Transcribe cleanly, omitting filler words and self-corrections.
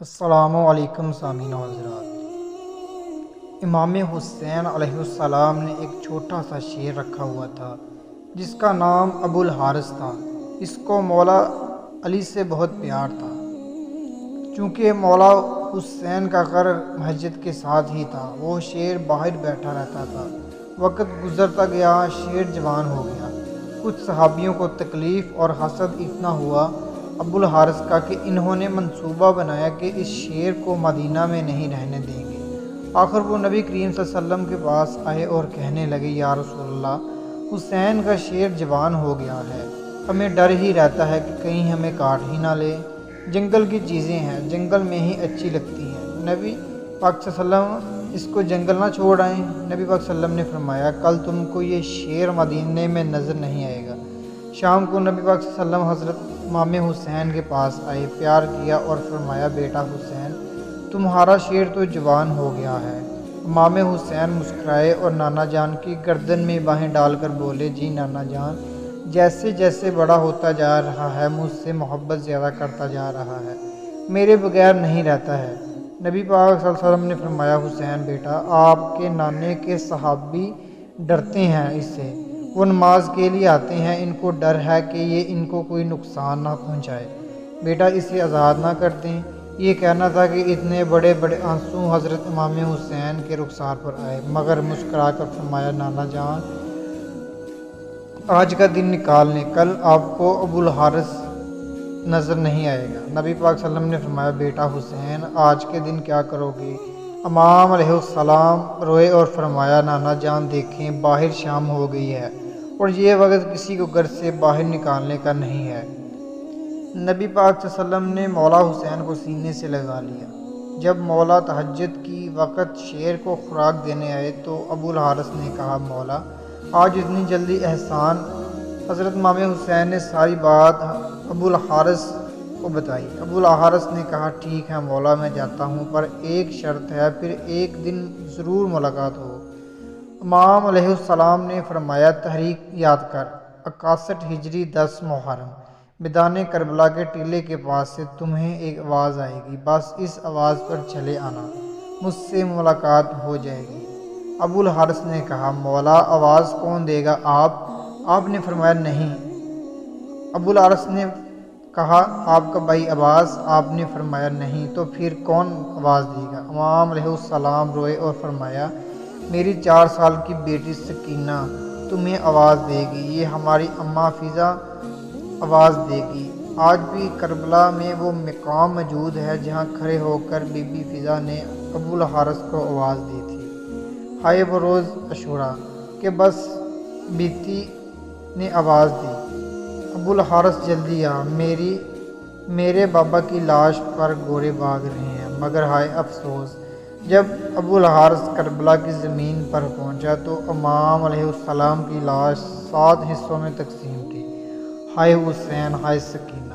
السلام علیکم سامعین و حضرات۔ امام حسین علیہ السلام نے ایک چھوٹا سا شیر رکھا ہوا تھا جس کا نام ابو الحارث تھا۔ اس کو مولا علی سے بہت پیار تھا، چونکہ مولا حسین کا گھر مسجد کے ساتھ ہی تھا۔ وہ شیر باہر بیٹھا رہتا تھا۔ وقت گزرتا گیا، شیر جوان ہو گیا۔ کچھ صحابیوں کو تکلیف اور حسد اتنا ہوا ابو الحارث کا کہ انہوں نے منصوبہ بنایا کہ اس شیر کو مدینہ میں نہیں رہنے دیں گے۔ آخر وہ نبی کریم صلی اللہ علیہ وسلم کے پاس آئے اور کہنے لگے، یا رسول اللہ، حسین کا شیر جوان ہو گیا ہے، ہمیں ڈر ہی رہتا ہے کہ کہیں ہمیں کاٹ ہی نہ لے۔ جنگل کی چیزیں ہیں، جنگل میں ہی اچھی لگتی ہیں، نبی پاک صلی اللہ علیہ وسلم اس کو جنگل نہ چھوڑ آئیں۔ نبی پاک صلی اللہ علیہ وسلم نے فرمایا، کل تم کو یہ شیر مدینے میں نظر نہیں آئے گا۔ شام کو نبی پاک صلی اللہ علیہ وسلم حضرت امام حسین کے پاس آئے، پیار کیا اور فرمایا، بیٹا حسین، تمہارا شیر تو جوان ہو گیا ہے۔ امام حسین مسکرائے اور نانا جان کی گردن میں باہیں ڈال کر بولے، جی نانا جان، جیسے جیسے بڑا ہوتا جا رہا ہے مجھ سے محبت زیادہ کرتا جا رہا ہے، میرے بغیر نہیں رہتا ہے۔ نبی پاک صلی اللہ علیہ وسلم نے فرمایا، حسین بیٹا، آپ کے نانے کے صحابی ڈرتے ہیں اس سے، وہ نماز کے لیے آتے ہیں، ان کو ڈر ہے کہ یہ ان کو کوئی نقصان نہ پہنچائے، بیٹا اسے آزاد نہ کر دیں۔ یہ کہنا تھا کہ اتنے بڑے بڑے آنسو حضرت امام حسین کے رخسار پر آئے، مگر مسکرا کر فرمایا، نانا جان، آج کا دن نکال لیں، کل آپ کو ابو الحارث نظر نہیں آئے گا۔ نبی پاک صلی اللہ علیہ وسلم نے فرمایا، بیٹا حسین، آج کے دن کیا کرو گے؟ امام علیہ السلام روئے اور فرمایا، نانا جان دیکھیں، باہر شام ہو گئی ہے اور یہ وقت کسی کو گھر سے باہر نکالنے کا نہیں ہے۔ نبی پاک صلی اللہ علیہ وسلم نے مولا حسین کو سینے سے لگا لیا۔ جب مولا تہجد کی وقت شیر کو خوراک دینے آئے تو ابو الحارث نے کہا، مولا، آج اتنی جلدی احسان؟ حضرت امام حسین نے ساری بات ابو الحارث کو بتائی۔ ابو الحارث نے کہا، ٹھیک ہے مولا، میں جاتا ہوں، پر ایک شرط ہے، پھر ایک دن ضرور ملاقات ہو۔ امام علیہ السلام نے فرمایا، تاریخ یاد کر، 61 ہجری 10 محرم، میدان کربلا کے ٹیلے کے پاس سے تمہیں ایک آواز آئے گی، بس اس آواز پر چلے آنا، مجھ سے ملاقات ہو جائے گی۔ ابو الحارث نے کہا، مولا، آواز کون دے گا؟ آپ نے فرمایا، نہیں۔ ابو الحارث نے کہا، آپ کا بھائی عباس؟ آپ نے فرمایا، نہیں۔ تو پھر کون آواز دے گا؟ امام علیہ السلام روئے اور فرمایا، میری 4 سال کی بیٹی سکینہ تمہیں آواز دے گی، یہ ہماری اماں فضا آواز دے گی۔ آج بھی کربلا میں وہ مقام موجود ہے جہاں کھڑے ہو کر بی بی فضا نے ابو الحارث کو آواز دی تھی۔ ہائے وہ روز عاشوراء کہ بس بیٹی نے آواز دی، ابو الحارث جلدی آ، میرے بابا کی لاش پر گھوڑے بھاگ رہے ہیں۔ مگر ہائے افسوس، جب ابو الحارث کربلا کی زمین پر پہنچا تو امام علیہ السلام کی لاش 7 حصوں میں تقسیم تھی۔ ہائے حسین، ہائے سکینہ۔